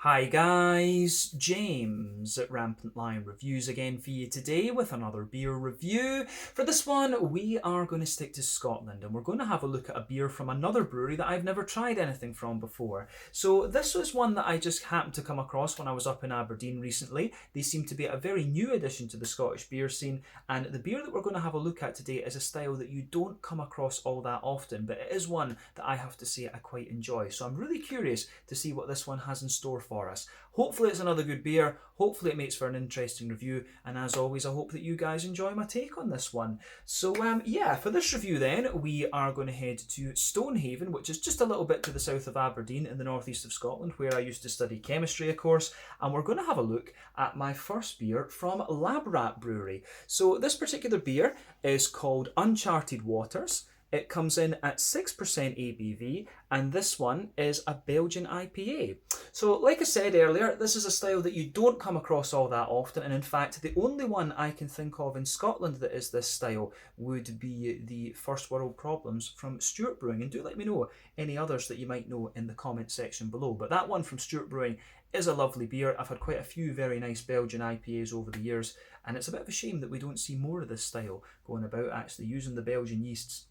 Hi guys, James at Rampant Lion Reviews again for you today with another beer review. For this one, we are going to stick to Scotland and we're going to have a look at a beer from another brewery that I've never tried anything from before. So this was one that I just happened to come across when I was up in Aberdeen recently. They seem to be a very new addition to the Scottish beer scene, and the beer that we're going to have a look at today is a style that you don't come across all that often, but it is one that I have to say I quite enjoy. So I'm really curious to see what this one has in store for us. Hopefully it's another good beer, hopefully it makes for an interesting review, and as always I hope that you guys enjoy my take on this one. So yeah, for this review then, we are going to head to Stonehaven, which is just a little bit to the south of Aberdeen in the northeast of Scotland, where I used to study chemistry of course, and we're going to have a look at my first beer from Lab Rat Brewery. So this particular beer is called Uncharted Waters. It comes in at 6% ABV, and this one is a Belgian IPA. So, like I said earlier, this is a style that you don't come across all that often, and in fact, the only one I can think of in Scotland that is this style would be the First World Problems from Stewart Brewing. And do let me know any others that you might know in the comment section below. But that one from Stewart Brewing is a lovely beer. I've had quite a few very nice Belgian IPAs over the years, and it's a bit of a shame that we don't see more of this style going about, actually using the Belgian yeasts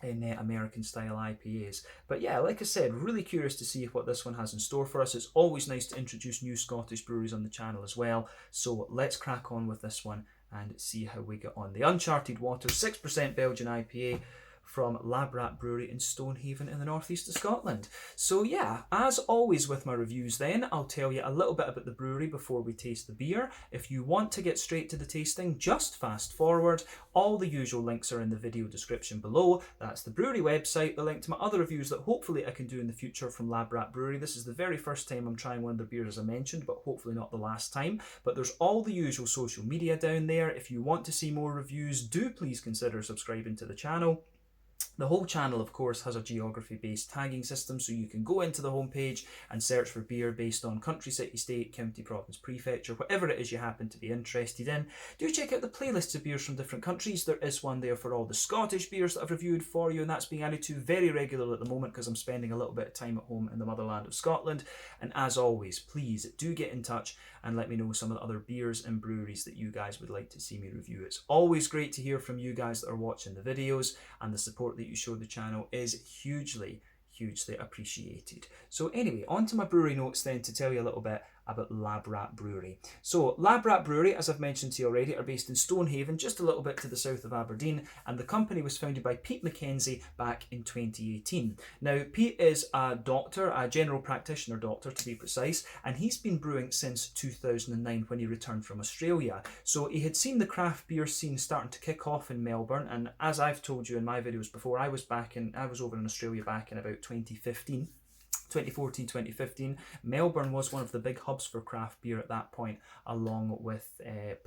in American style IPAs. But yeah, like I said, really curious to see what this one has in store for us. It's always nice to introduce new Scottish breweries on the channel as well. So let's crack on with this one and see how we get on. The Uncharted Waters 6% Belgian IPA from Lab Rat Brewery in Stonehaven in the northeast of Scotland. So yeah, as always with my reviews then, I'll tell you a little bit about the brewery before we taste the beer. If you want to get straight to the tasting, just fast forward. All the usual links are in the video description below. That's the brewery website, the link to my other reviews that hopefully I can do in the future from Lab Rat Brewery. This is the very first time I'm trying one of their beers as I mentioned, but hopefully not the last time. But there's all the usual social media down there. If you want to see more reviews, do please consider subscribing to the channel. The whole channel, of course, has a geography-based tagging system, so you can go into the homepage and search for beer based on country, city, state, county, province, prefecture, whatever it is you happen to be interested in. Do check out the playlists of beers from different countries. There is one there for all the Scottish beers that I've reviewed for you, and that's being added to very regularly at the moment because I'm spending a little bit of time at home in the motherland of Scotland. And as always, please do get in touch and let me know some of the other beers and breweries that you guys would like to see me review. It's always great to hear from you guys that are watching the videos, and the support that you show the channel is hugely appreciated. So anyway, on to my brewery notes then to tell you a little bit about Lab Rat Brewery. So Lab Rat Brewery, as I've mentioned to you already, are based in Stonehaven, just a little bit to the south of Aberdeen, and the company was founded by Pete Mackenzie back in 2018. Now, Pete is a doctor, a general practitioner doctor to be precise, and he's been brewing since 2009 when he returned from Australia. So he had seen the craft beer scene starting to kick off in Melbourne, and as I've told you in my videos before, I was over in Australia back in about 2015. 2014, 2015, Melbourne was one of the big hubs for craft beer at that point, along with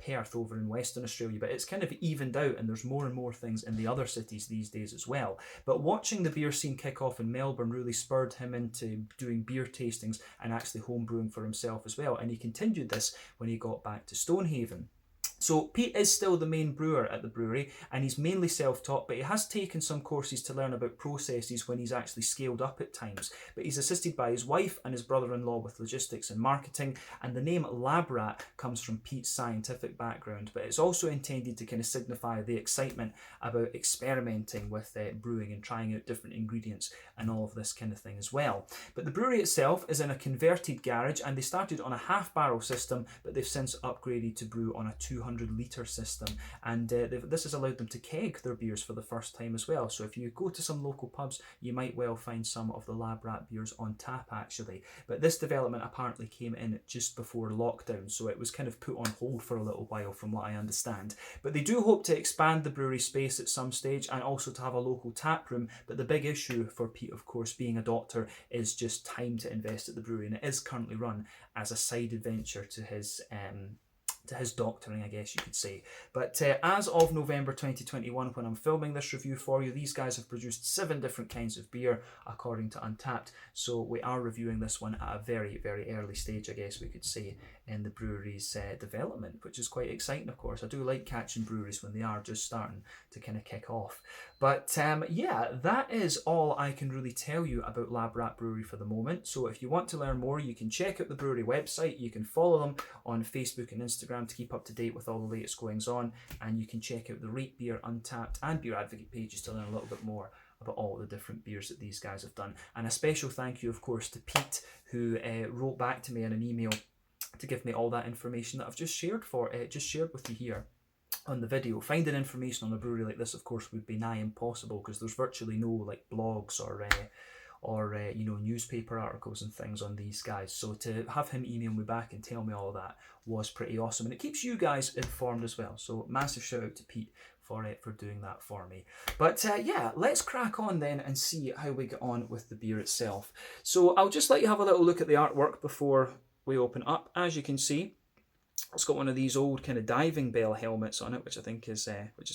Perth over in Western Australia. But it's kind of evened out, and there's more and more things in the other cities these days as well. But watching the beer scene kick off in Melbourne really spurred him into doing beer tastings and actually home brewing for himself as well. And he continued this when he got back to Stonehaven. So Pete is still the main brewer at the brewery, and he's mainly self-taught, but he has taken some courses to learn about processes when he's actually scaled up at times. But he's assisted by his wife and his brother-in-law with logistics and marketing, and the name Lab Rat comes from Pete's scientific background, but it's also intended to kind of signify the excitement about experimenting with brewing and trying out different ingredients and all of this kind of thing as well. But the brewery itself is in a converted garage, and they started on a half-barrel system, but they've since upgraded to brew on a 200-litre system, and this has allowed them to keg their beers for the first time as well. So if you go to some local pubs, you might well find some of the Lab Rat beers on tap actually. But this development apparently came in just before lockdown, so it was kind of put on hold for a little while from what I understand. But they do hope to expand the brewery space at some stage, and also to have a local tap room. But the big issue for Pete, of course, being a doctor, is just time to invest at the brewery, and it is currently run as a side adventure to his to his doctoring, I guess you could say. But as of November 2021, when I'm filming this review for you, these guys have produced 7 different kinds of beer, according to Untappd. So we are reviewing this one at a very, very early stage, I guess we could say, in the brewery's development, which is quite exciting, of course. I do like catching breweries when they are just starting to kind of kick off. But yeah, that is all I can really tell you about Lab Rat Brewery for the moment. So if you want to learn more, you can check out the brewery website. You can follow them on Facebook and Instagram to keep up to date with all the latest goings on. And you can check out the Rate Beer, Untappd and Beer Advocate pages to learn a little bit more about all the different beers that these guys have done. And a special thank you, of course, to Pete, who wrote back to me in an email to give me all that information that I've just shared with you here on the video. Finding information on a brewery like this, of course, would be nigh impossible because there's virtually no like blogs or you know, newspaper articles and things on these guys. So to have him email me back and tell me all that was pretty awesome, and it keeps you guys informed as well. So massive shout out to Pete for doing that for me. But yeah, let's crack on then and see how we get on with the beer itself. So I'll just let you have a little look at the artwork before we open up. As you can see, it's got one of these old kind of diving bell helmets on it, which I think is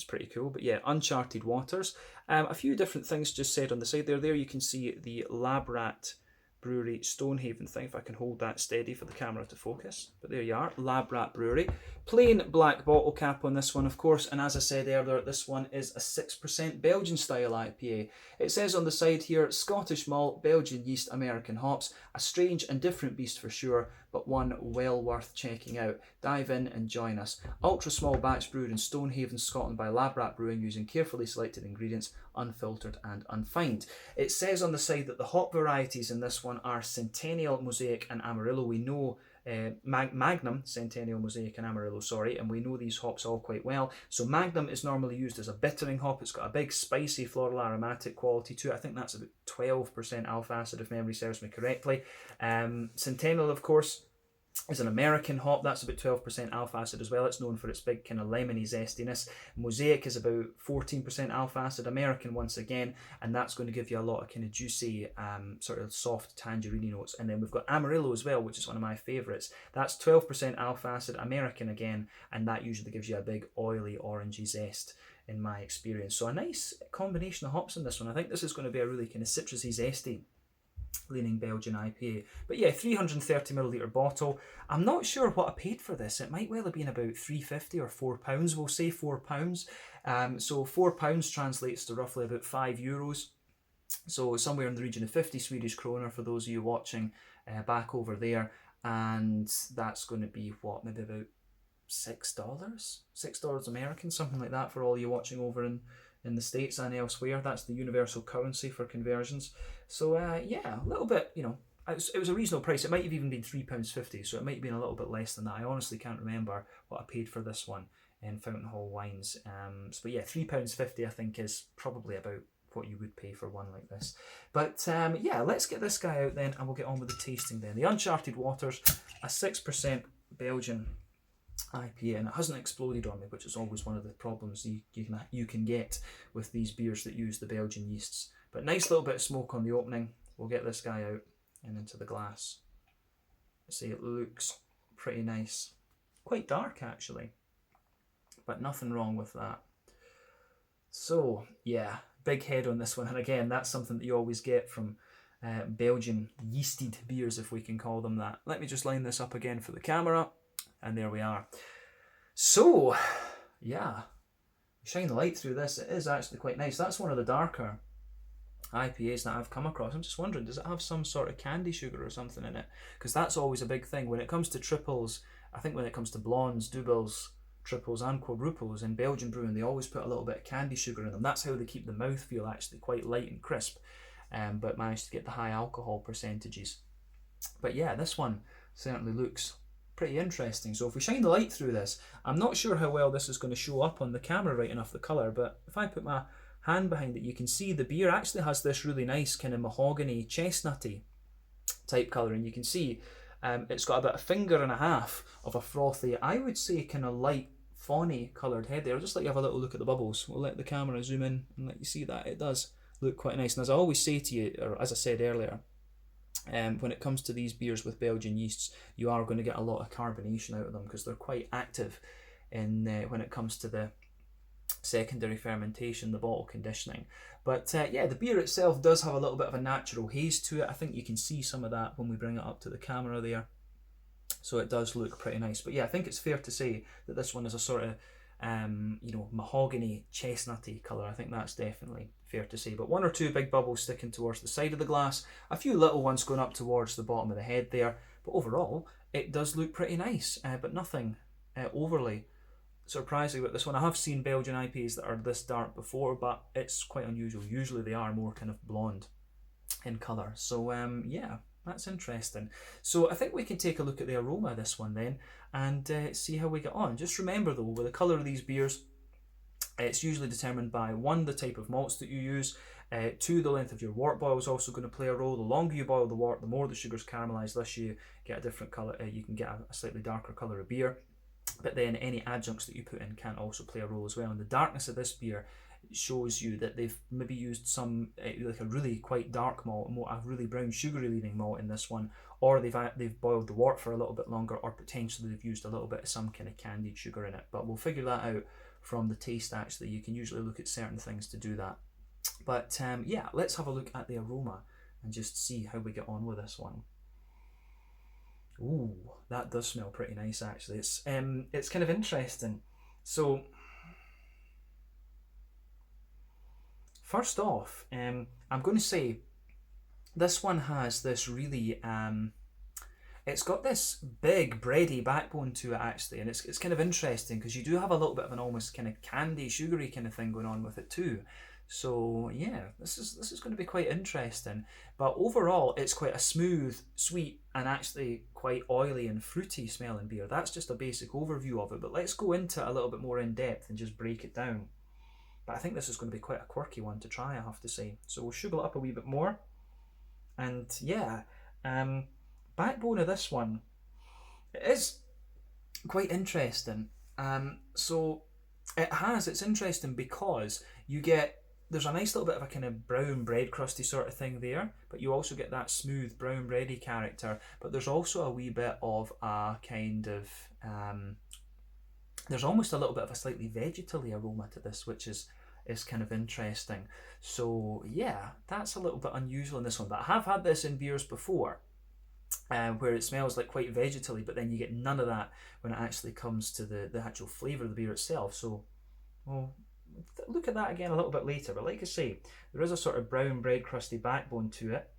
pretty cool. But yeah, Uncharted Waters. A few different things just said on the side there. There you can see the Lab Rat Brewery Stonehaven thing, if I can hold that steady for the camera to focus. But there you are, Lab Rat Brewery. Plain black bottle cap on this one, of course, and as I said earlier, this one is a 6% Belgian style IPA. It says on the side here, Scottish malt, Belgian yeast, American hops, a strange and different beast for sure, but one well worth checking out. Dive in and join us. Ultra small batch brewed in Stonehaven, Scotland by Lab Rat Brewing using carefully selected ingredients, unfiltered and unfined. It says on the side that the hop varieties in this one are Centennial, Mosaic and Amarillo. We know Magnum, Centennial, Mosaic and Amarillo, and we know these hops all quite well. So Magnum is normally used as a bittering hop. It's got a big spicy floral aromatic quality to it. I think that's about 12% alpha acid if memory serves me correctly. Centennial, of course, is an American hop. That's about 12% alpha acid as well. It's known for its big kind of lemony zestiness. Mosaic is about 14% alpha acid, American once again, and that's going to give you a lot of kind of juicy, sort of soft tangerine notes. And then we've got Amarillo as well, which is one of my favourites. That's 12% alpha acid, American again, and that usually gives you a big oily orangey zest in my experience. So a nice combination of hops in this one. I think this is going to be a really kind of citrusy, zesty leaning Belgian IPA. But yeah, 330ml bottle. I'm not sure what I paid for this. It might well have been about £3.50 or £4. We'll say £4. So £4 translates to roughly about €5. So somewhere in the region of 50 Swedish kroner for those of you watching back over there. And that's going to be what, maybe about $6 American, something like that for all you watching over in the States and elsewhere. That's the universal currency for conversions. So yeah, a little bit, you know, it was a reasonable price. It might have even been £3.50, so it might have been a little bit less than that. I honestly can't remember what I paid for this one in Fountain Hall Wines. But yeah, £3.50 I think is probably about what you would pay for one like this. But yeah, let's get this guy out then and we'll get on with the tasting then. The Uncharted Waters, a 6% Belgian IPA, and it hasn't exploded on me, which is always one of the problems you can get with these beers that use the Belgian yeasts. But nice little bit of smoke on the opening. We'll get this guy out and into the glass. See, it looks pretty nice. Quite dark actually, but nothing wrong with that. So yeah, big head on this one, and again, that's something that you always get from Belgian yeasted beers, if we can call them that. Let me just line this up again for the camera. And there we are. So, yeah, shine the light through this. It is actually quite nice. That's one of the darker IPAs that I've come across. I'm just wondering, does it have some sort of candy sugar or something in it? Because that's always a big thing. When it comes to triples, I think when it comes to blondes, doubles, triples and quadruples in Belgian brewing, they always put a little bit of candy sugar in them. That's how they keep the mouthfeel actually quite light and crisp, but manage to get the high alcohol percentages. But yeah, this one certainly looks pretty interesting. So if we shine the light through this, I'm not sure how well this is going to show up on the camera right enough, the colour, but if I put my hand behind it, you can see the beer actually has this really nice kind of mahogany chestnutty type colour, and you can see it's got about a finger and a half of a frothy, I would say kind of light fawny coloured head there. I'll just let you have a little look at the bubbles. We'll let the camera zoom in and let you see that. It does look quite nice, and as I always say to you, or as I said earlier, When it comes to these beers with Belgian yeasts, you are going to get a lot of carbonation out of them because they're quite active in when it comes to the secondary fermentation, the bottle conditioning. But yeah, the beer itself does have a little bit of a natural haze to it. I think you can see some of that when we bring it up to the camera there. So it does look pretty nice. But yeah, I think it's fair to say that this one is a sort of mahogany, chestnutty colour. I think that's definitely fair to say. But one or two big bubbles sticking towards the side of the glass, a few little ones going up towards the bottom of the head there. But overall, it does look pretty nice, but nothing overly surprising about this one. I have seen Belgian IPAs that are this dark before, but it's quite unusual. Usually they are more kind of blonde in colour. So yeah, that's interesting. So I think we can take a look at the aroma of this one then and see how we get on. Just remember though, with the colour of these beers, it's usually determined by 1, the type of malts that you use, 2, the length of your wort boil is also going to play a role. The longer you boil the wort, the more the sugar's caramelised, thus you get a different colour, you can get a slightly darker colour of beer. But then any adjuncts that you put in can also play a role as well. And the darkness of this beer shows you that they've maybe used some like a really quite dark malt, a really brown sugary leaning malt in this one, or they've boiled the wort for a little bit longer, or potentially they've used a little bit of some kind of candied sugar in it. But we'll figure that out from the taste. Actually, you can usually look at certain things to do that. But yeah, let's have a look at the aroma and just see how we get on with this one. Ooh, that does smell pretty nice actually. It's kind of interesting. So first off, I'm going to say this one has this really it's got this big bready backbone to it actually, and it's kind of interesting because you do have a little bit of an almost kind of candy sugary kind of thing going on with it too. So yeah, this is going to be quite interesting. But overall, it's quite a smooth, sweet, and actually quite oily and fruity smelling beer. That's just a basic overview of it. But let's go into it a little bit more in depth and just break it down. But I think this is going to be quite a quirky one to try, I have to say. So we'll sugar it up a wee bit more. And yeah, backbone of this one, it is quite interesting. So it's interesting because there's a nice little bit of a kind of brown bread crusty sort of thing there, but you also get that smooth brown bready character. But there's also a wee bit of a kind of there's almost a little bit of a slightly vegetally aroma to this, which is kind of interesting. So yeah, that's a little bit unusual in this one, but I have had this in beers before where it smells like quite vegetally, but then you get none of that when it actually comes to the actual flavour of the beer itself. So we'll look at that again a little bit later, but like I say, there is a sort of brown bread crusty backbone to it.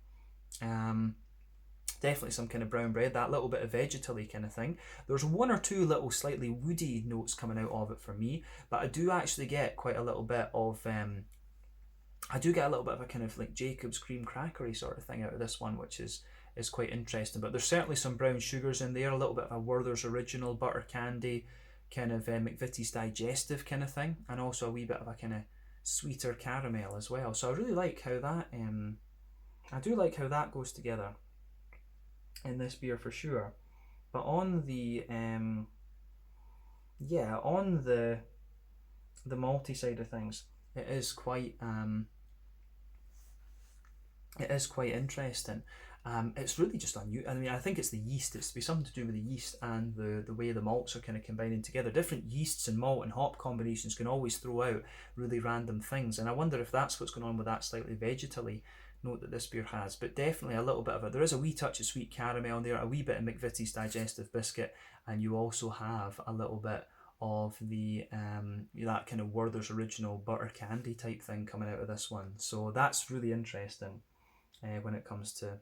Definitely some kind of brown bread, that little bit of vegetally kind of thing. There's 1 or 2 little slightly woody notes coming out of it for me, but I do actually get quite a little bit of I do get a little bit of a kind of like Jacob's cream crackery sort of thing out of this one, which is quite interesting. But there's certainly some brown sugars in there, a little bit of a Werther's Original butter candy, kind of McVitie's Digestive kind of thing, and also a wee bit of a kind of sweeter caramel as well. So I really like how that I do like how that goes together in this beer for sure. But on the on the malty side of things, it is quite interesting. It's really just unusual. I mean, I think it's the yeast. It's to be something to do with the yeast and the way the malts are kind of combining together. Different yeasts and malt and hop combinations can always throw out really random things, and I wonder if that's what's going on with that slightly vegetally note that this beer has. But definitely a little bit of it. There is a wee touch of sweet caramel in there, a wee bit of McVitie's Digestive biscuit, and you also have a little bit of the that kind of Werther's Original butter candy type thing coming out of this one. So that's really interesting when it comes to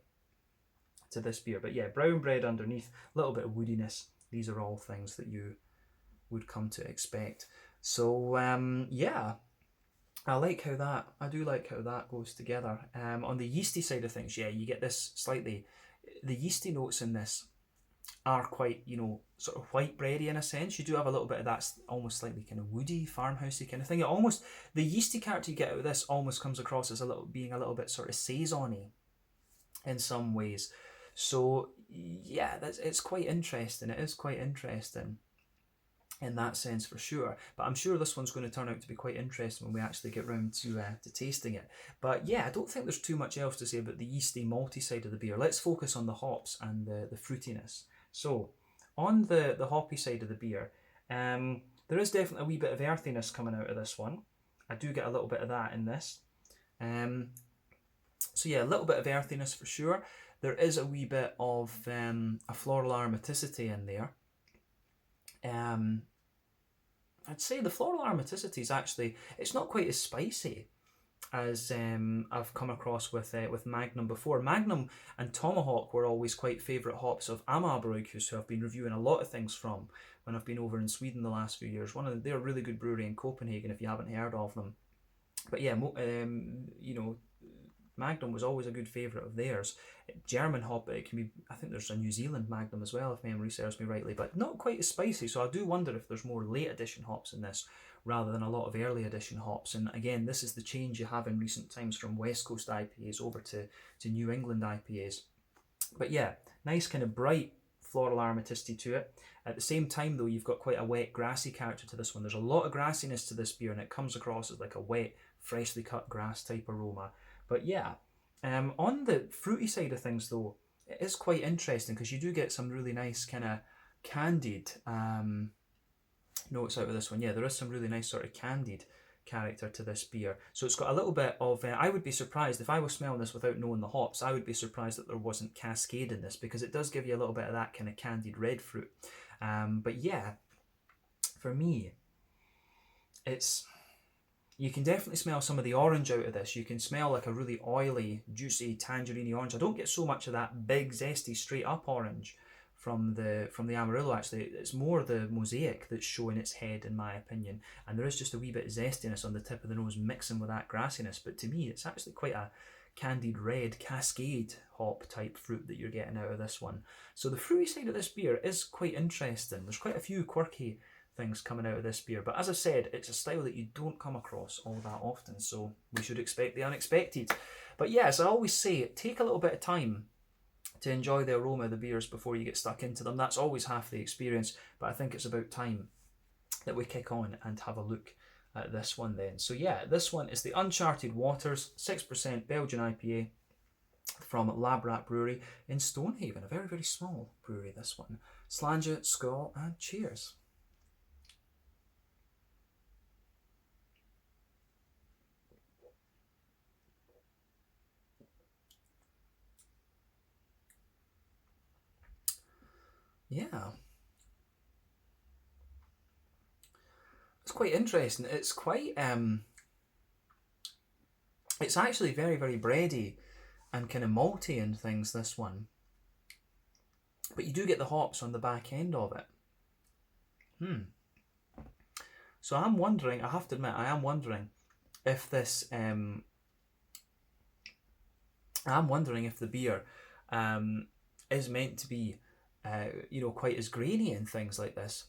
this beer. But yeah, brown bread underneath, a little bit of woodiness. These are all things that you would come to expect. So yeah, I do like how that goes together. On the yeasty side of things, yeah, you get this slightly, the yeasty notes in this are quite, sort of white bready in a sense. You do have a little bit of that almost slightly kind of woody, farmhousey kind of thing. The yeasty character you get out of this almost comes across as being a little bit sort of saison-y in some ways. So yeah, it's quite interesting. It is quite interesting. in that sense for sure. But I'm sure this one's going to turn out to be quite interesting when we actually get round to tasting it. But yeah, I don't think there's too much else to say about the yeasty malty side of the beer. Let's focus on the hops and the fruitiness. So on the hoppy side of the beer, there is definitely a wee bit of earthiness coming out of this one. I do get a little bit of that in this. So yeah, a little bit of earthiness for sure. There is a wee bit of a floral aromaticity in there. I'd say the floral aromaticity is actually, it's not quite as spicy as I've come across with Magnum before. Magnum and Tomahawk were always quite favourite hops of Amagerbrewhus, who I've been reviewing a lot of things from when I've been over in Sweden the last few years. They're a really good brewery in Copenhagen if you haven't heard of them. But yeah, you know, Magnum was always a good favourite of theirs. German hop, it can be, I think there's a New Zealand Magnum as well, if memory serves me rightly, but not quite as spicy. So I do wonder if there's more late edition hops in this rather than a lot of early edition hops. And again, this is the change you have in recent times from West Coast IPAs over to New England IPAs. But yeah, nice kind of bright floral aromaticity to it. At the same time though, you've got quite a wet grassy character to this one. There's a lot of grassiness to this beer and it comes across as like a wet, freshly cut grass type aroma. But yeah, on the fruity side of things though, it is quite interesting because you do get some really nice kind of candied notes out of this one. Yeah, there is some really nice sort of candied character to this beer. So it's got a little bit of, I would be surprised if I was smelling this without knowing the hops, I would be surprised that there wasn't Cascade in this because it does give you a little bit of that kind of candied red fruit. But yeah, for me, you can definitely smell some of the orange out of this. You can smell like a really oily, juicy, tangerine orange. I don't get so much of that big, zesty, straight up orange from the Amarillo actually. It's more the Mosaic that's showing its head in my opinion. And there is just a wee bit of zestiness on the tip of the nose mixing with that grassiness. But to me, it's actually quite a candied red Cascade hop type fruit that you're getting out of this one. So the fruity side of this beer is quite interesting. There's quite a few quirky things coming out of this beer, but as I said, it's a style that you don't come across all that often, so we should expect the unexpected. But yes, I always say take a little bit of time to enjoy the aroma of the beers before you get stuck into them. That's always half the experience, but I think it's about time that we kick on and have a look at this one then. So yeah, this one is the Uncharted Waters 6% Belgian IPA from Lab Rat Brewery in Stonehaven, a very, very small brewery this one. Slàinte, skål, and cheers. Yeah. It's quite interesting. It's quite it's actually very, very bready and kind of malty and things, this one. But you do get the hops on the back end of it. So I'm wondering, I have to admit, I am wondering if this I'm wondering if the beer is meant to be quite as grainy and things like this.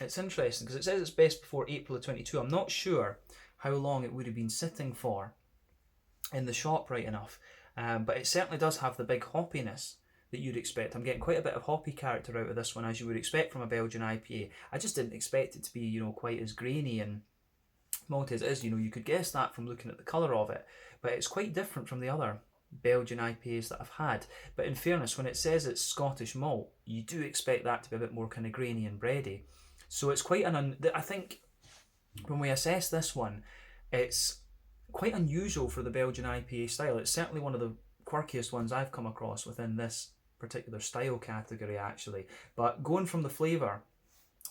It's interesting because it says it's best before April of 22. I'm not sure how long it would have been sitting for in the shop right enough, but it certainly does have the big hoppiness that you'd expect. I'm getting quite a bit of hoppy character out of this one, as you would expect from a Belgian IPA. I just didn't expect it to be, quite as grainy and malty as it is. You could guess that from looking at the colour of it, but it's quite different from the other Belgian IPAs that I've had. But in fairness, when it says it's Scottish malt, you do expect that to be a bit more kind of grainy and bready. So it's quite I think when we assess this one, it's quite unusual for the Belgian IPA style. It's certainly one of the quirkiest ones I've come across within this particular style category actually. But going from the flavour,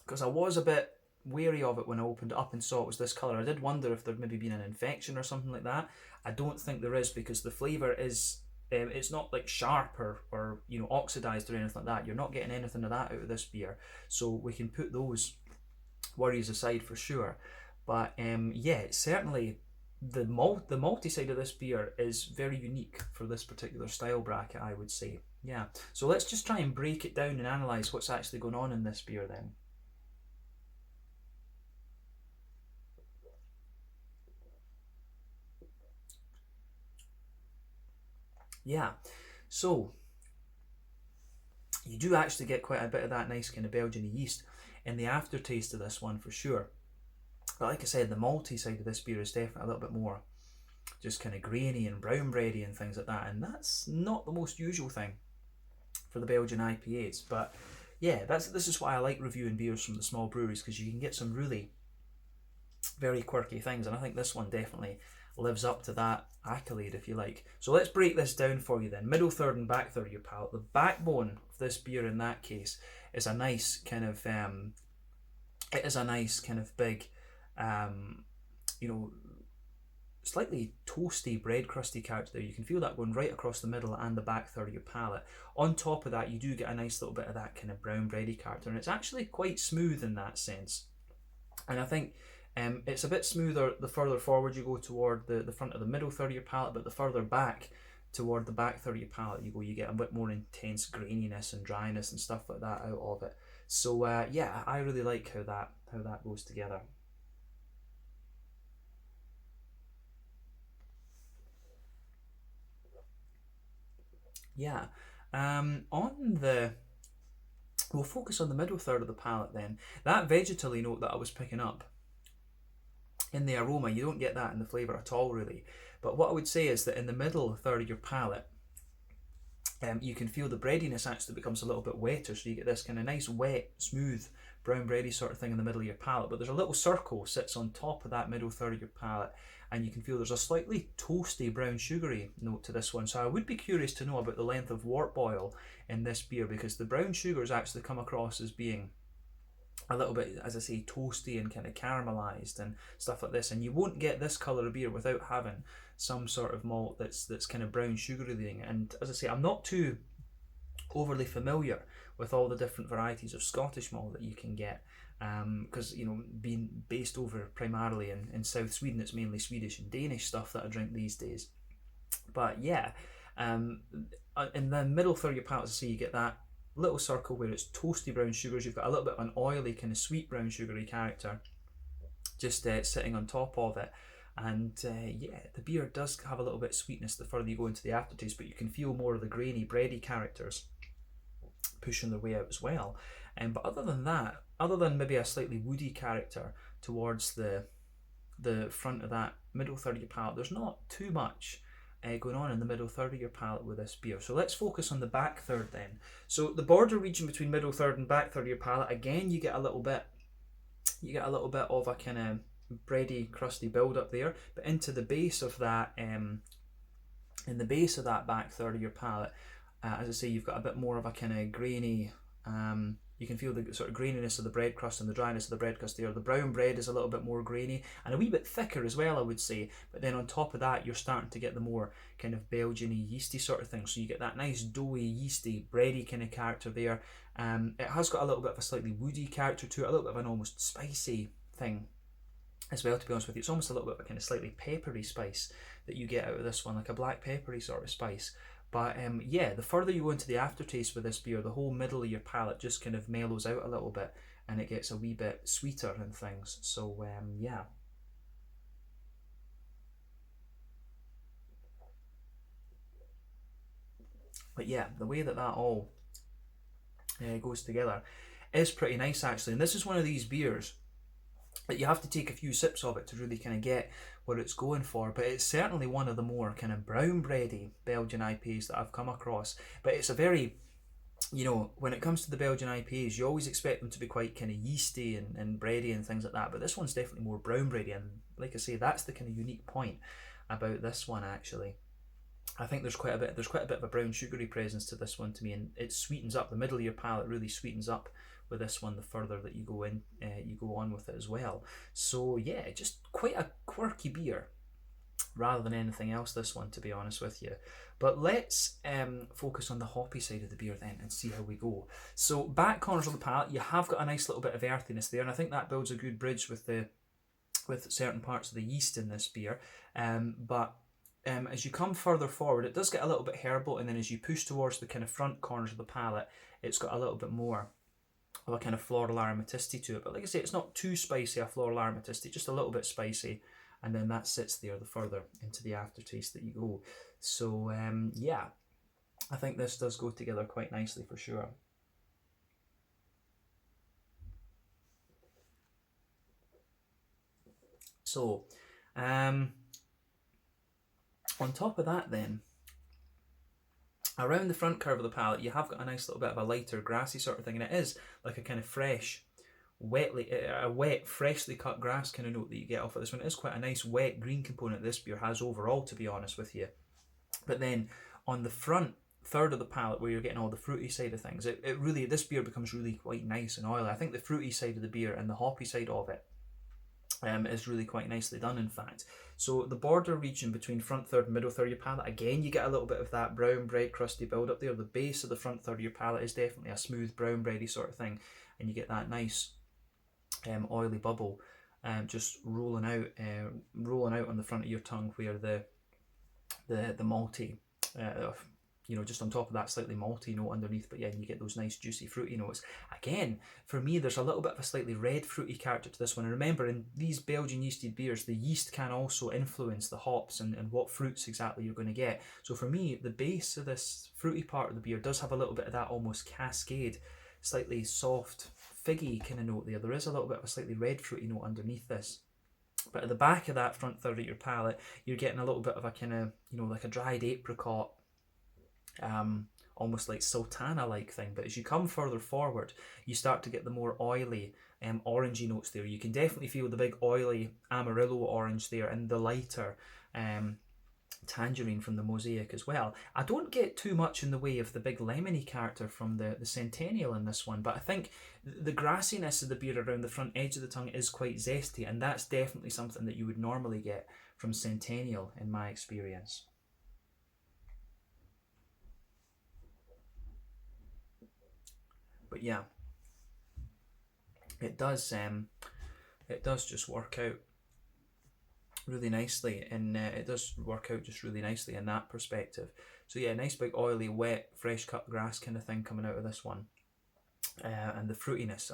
because I was a bit wary of it when I opened it up and saw it was this colour, I did wonder if there'd maybe been an infection or something like that. I don't think there is, because the flavour is it's not like sharp or oxidised or anything like that. You're not getting anything of that out of this beer, so we can put those worries aside for sure. But yeah, certainly the malty side of this beer is very unique for this particular style bracket, I would say. Yeah, so let's just try and break it down and analyse what's actually going on in this beer then. Yeah, so you do actually get quite a bit of that nice kind of Belgian yeast in the aftertaste of this one for sure. But like I said, the malty side of this beer is definitely a little bit more just kind of grainy and brown bready and things like that, and that's not the most usual thing for the Belgian IPAs. But yeah, this is why I like reviewing beers from the small breweries, because you can get some really very quirky things, and I think this one definitely lives up to that accolade, if you like. So let's break this down for you then. Middle third and back third of your palate. The backbone of this beer in that case is a nice kind of it is a nice kind of big you know, slightly toasty, bread crusty character there. You can feel that going right across the middle and the back third of your palate. On top of that, you do get a nice little bit of that kind of brown bready character, and it's actually quite smooth in that sense. And I think it's a bit smoother the further forward you go toward the front of the middle third of your palate, but the further back toward the back third of your palate you go, you get a bit more intense graininess and dryness and stuff like that out of it. So yeah, I really like how that goes together. Yeah. We'll focus on the middle third of the palate then. That vegetally note that I was picking up in the aroma, you don't get that in the flavour at all really. But what I would say is that in the middle third of your palate, you can feel the breadiness actually becomes a little bit wetter, so you get this kind of nice wet, smooth, brown bready sort of thing in the middle of your palate. But there's a little circle sits on top of that middle third of your palate, and you can feel there's a slightly toasty, brown sugary note to this one. So I would be curious to know about the length of wort boil in this beer, because the brown sugars actually come across as being a little bit, as I say, toasty and kind of caramelized and stuff like this. And you won't get this colour of beer without having some sort of malt that's kind of brown sugary. And as I say, I'm not too overly familiar with all the different varieties of Scottish malt that you can get, because you know, being based over primarily in South Sweden, it's mainly Swedish and Danish stuff that I drink these days. But yeah, in the middle third of your palate, as I say, you get that little circle where it's toasty brown sugars. You've got a little bit of an oily kind of sweet brown sugary character just sitting on top of it. And yeah, the beer does have a little bit of sweetness the further you go into the aftertaste, but you can feel more of the grainy, bready characters pushing their way out as well. But other than that, other than maybe a slightly woody character towards the front of that middle third of your palate, there's not too much going on in the middle third of your palate with this beer. So let's focus on the back third then. So the border region between middle third and back third of your palate, again, you get a little bit of a kind of bready, crusty build up there, but into the base of that, in the base of that back third of your palate, as I say, you've got a bit more of a kind of grainy. You can feel the sort of graininess of the bread crust and the dryness of the bread crust there. The brown bread is a little bit more grainy and a wee bit thicker as well, I would say. But then on top of that, you're starting to get the more kind of Belgian-y, yeasty sort of thing. So you get that nice doughy, yeasty, bready kind of character there. It has got a little bit of a slightly woody character to it, a little bit of an almost spicy thing as well, to be honest with you. It's almost a little bit of a kind of slightly peppery spice that you get out of this one, like a black peppery sort of spice. But yeah, the further you go into the aftertaste with this beer, the whole middle of your palate just kind of mellows out a little bit and it gets a wee bit sweeter and things. So yeah. But yeah, the way that all goes together is pretty nice actually. And this is one of these beers that you have to take a few sips of it to really kind of get what it's going for. But it's certainly one of the more kind of brown bready Belgian IPAs that I've come across. But it's a very, you know, when it comes to the Belgian IPAs, you always expect them to be quite kind of yeasty and bready and things like that. But this one's definitely more brown bready, and like I say, that's the kind of unique point about this one actually. I think there's quite a bit of a brown sugary presence to this one to me, and it sweetens up the middle of your palate, really sweetens up with this one the further that you go in, you go on with it as well. So yeah, just quite a quirky beer rather than anything else, this one, to be honest with you. But let's focus on the hoppy side of the beer then and see how we go. So back corners of the palate, you have got a nice little bit of earthiness there, and I think that builds a good bridge with certain parts of the yeast in this beer. But as you come further forward, it does get a little bit herbal, and then as you push towards the kind of front corners of the palate, it's got a little bit more of a kind of floral aromaticity to it. But like I say, it's not too spicy, a floral aromaticity, just a little bit spicy, and then that sits there the further into the aftertaste that you go. So yeah, I think this does go together quite nicely for sure. So, on top of that then, around the front curve of the palate, you have got a nice little bit of a lighter grassy sort of thing, and it is like a kind of fresh, wet, freshly cut grass kind of note that you get off of this one. It is quite a nice wet green component this beer has overall, to be honest with you. But then on the front third of the palate, where you're getting all the fruity side of things, it really, this beer becomes really quite nice and oily. I think the fruity side of the beer and the hoppy side of it is really quite nicely done, in fact. So the border region between front third and middle third of your palate, again, you get a little bit of that brown bread crusty build up there. The base of the front third of your palate is definitely a smooth brown bready sort of thing, and you get that nice oily bubble just rolling out on the front of your tongue, where the malty, just on top of that slightly malty note underneath, but yeah, you get those nice juicy fruity notes. Again, for me, there's a little bit of a slightly red fruity character to this one. And remember, in these Belgian yeasted beers, the yeast can also influence the hops and what fruits exactly you're going to get. So for me, the base of this fruity part of the beer does have a little bit of that almost cascade, slightly soft, figgy kind of note there. There is a little bit of a slightly red fruity note underneath this. But at the back of that front third of your palate, you're getting a little bit of a kind of, like a dried apricot, almost like sultana-like thing. But as you come further forward, you start to get the more oily, orangey notes there. You can definitely feel the big oily Amarillo orange there, and the lighter tangerine from the Mosaic as well. I don't get too much in the way of the big lemony character from the Centennial in this one, but I think the grassiness of the beer around the front edge of the tongue is quite zesty, and that's definitely something that you would normally get from Centennial in my experience. But yeah, it does just work out really nicely, and it does work out just really nicely in that perspective. So yeah, nice big oily, wet, fresh cut grass kind of thing coming out of this one, and the fruitiness.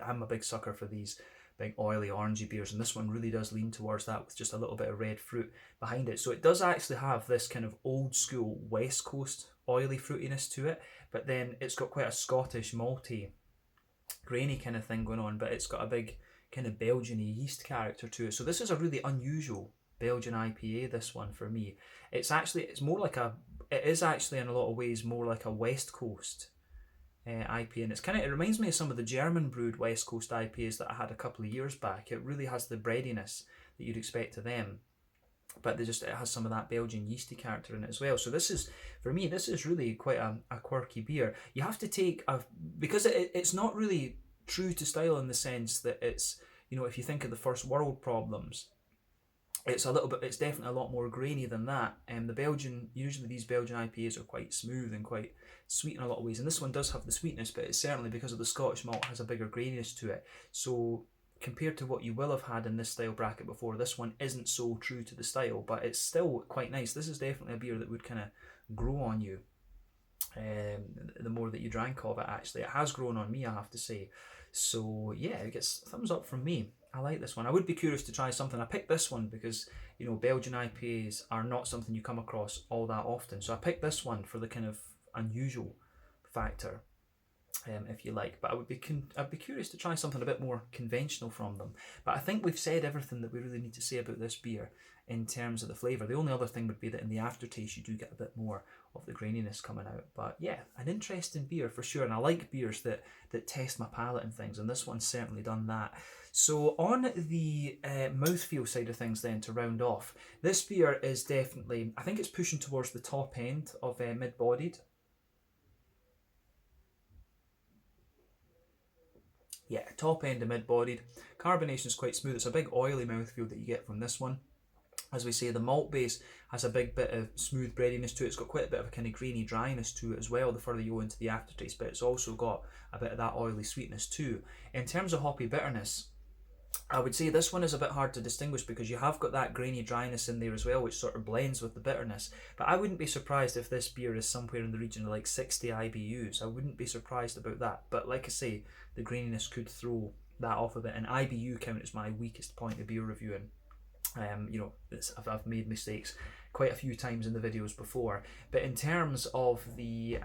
I'm a big sucker for these big oily orangey beers, and this one really does lean towards that with just a little bit of red fruit behind it. So it does actually have this kind of old school West Coast oily fruitiness to it, but then it's got quite a Scottish malty grainy kind of thing going on, but it's got a big kind of Belgian yeast character to it. So this is a really unusual Belgian IPA, this one, for me. It is actually in a lot of ways more like a West Coast IPA, and it reminds me of some of the German brewed West Coast IPAs that I had a couple of years back. It really has the breadiness that you'd expect of them, but it has some of that Belgian yeasty character in it as well. So this is really quite a quirky beer. You have to take because it's not really true to style in the sense that it's, if you think of the first world problems, it's definitely a lot more grainy than that. Usually these Belgian IPAs are quite smooth and quite sweet in a lot of ways, and this one does have the sweetness, but it's certainly, because of the Scottish malt, has a bigger graininess to it. So compared to what you will have had in this style bracket before, this one isn't so true to the style, but it's still quite nice. This is definitely a beer that would kind of grow on you the more that you drank of it. Actually, it has grown on me, I have to say. So yeah, it gets a thumbs up from me. I like this one. I would be curious to try something. I picked this one because, Belgian IPAs are not something you come across all that often. So I picked this one for the kind of unusual factor, if you like. But I'd be curious to try something a bit more conventional from them. But I think we've said everything that we really need to say about this beer in terms of the flavour. The only other thing would be that in the aftertaste you do get a bit more of the graininess coming out. But yeah, an interesting beer for sure, and I like beers that test my palate and things, and this one's certainly done that. So on the mouthfeel side of things then, to round off, this beer is definitely, I think it's pushing towards the top end of mid-bodied. Yeah, top end of mid-bodied. Carbonation is quite smooth. It's a big oily mouthfeel that you get from this one. As we say, the malt base has a big bit of smooth breadiness to it. It's got quite a bit of a kind of grainy dryness to it as well, the further you go into the aftertaste, but it's also got a bit of that oily sweetness too. In terms of hoppy bitterness, I would say this one is a bit hard to distinguish because you have got that grainy dryness in there as well, which sort of blends with the bitterness. But I wouldn't be surprised if this beer is somewhere in the region of like 60 IBUs. I wouldn't be surprised about that. But like I say, the graininess could throw that off a bit. And IBU count is my weakest point of beer reviewing. I've made mistakes quite a few times in the videos before. But in terms of the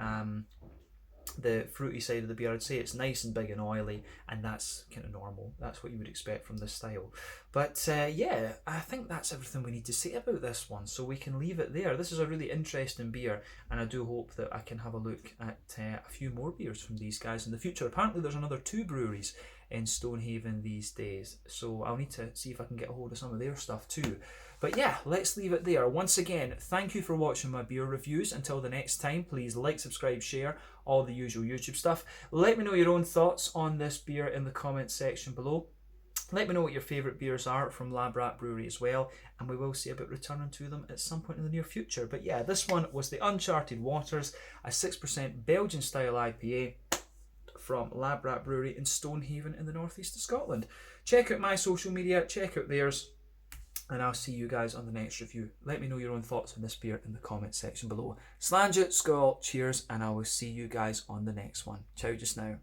the fruity side of the beer. I'd say it's nice and big and oily, and that's kind of normal. That's what you would expect from this style. But yeah, I think that's everything we need to say about this one, so we can leave it there. This is a really interesting beer, and I do hope that I can have a look at a few more beers from these guys in the future. Apparently there's another 2 breweries in Stonehaven these days, so I'll need to see if I can get a hold of some of their stuff too. But yeah, let's leave it there. Once again, thank you for watching my beer reviews. Until the next time, please like, subscribe, share, all the usual YouTube stuff. Let me know your own thoughts on this beer in the comments section below. Let me know what your favourite beers are from Lab Rat Brewery as well, and we will see about returning to them at some point in the near future. But yeah, this one was the Uncharted Waters, a 6% Belgian style IPA from Lab Rat Brewery in Stonehaven in the northeast of Scotland. Check out my social media, check out theirs, and I'll see you guys on the next review. Let me know your own thoughts on this beer in the comments section below. Slange it, skål, cheers, and I will see you guys on the next one. Ciao just now.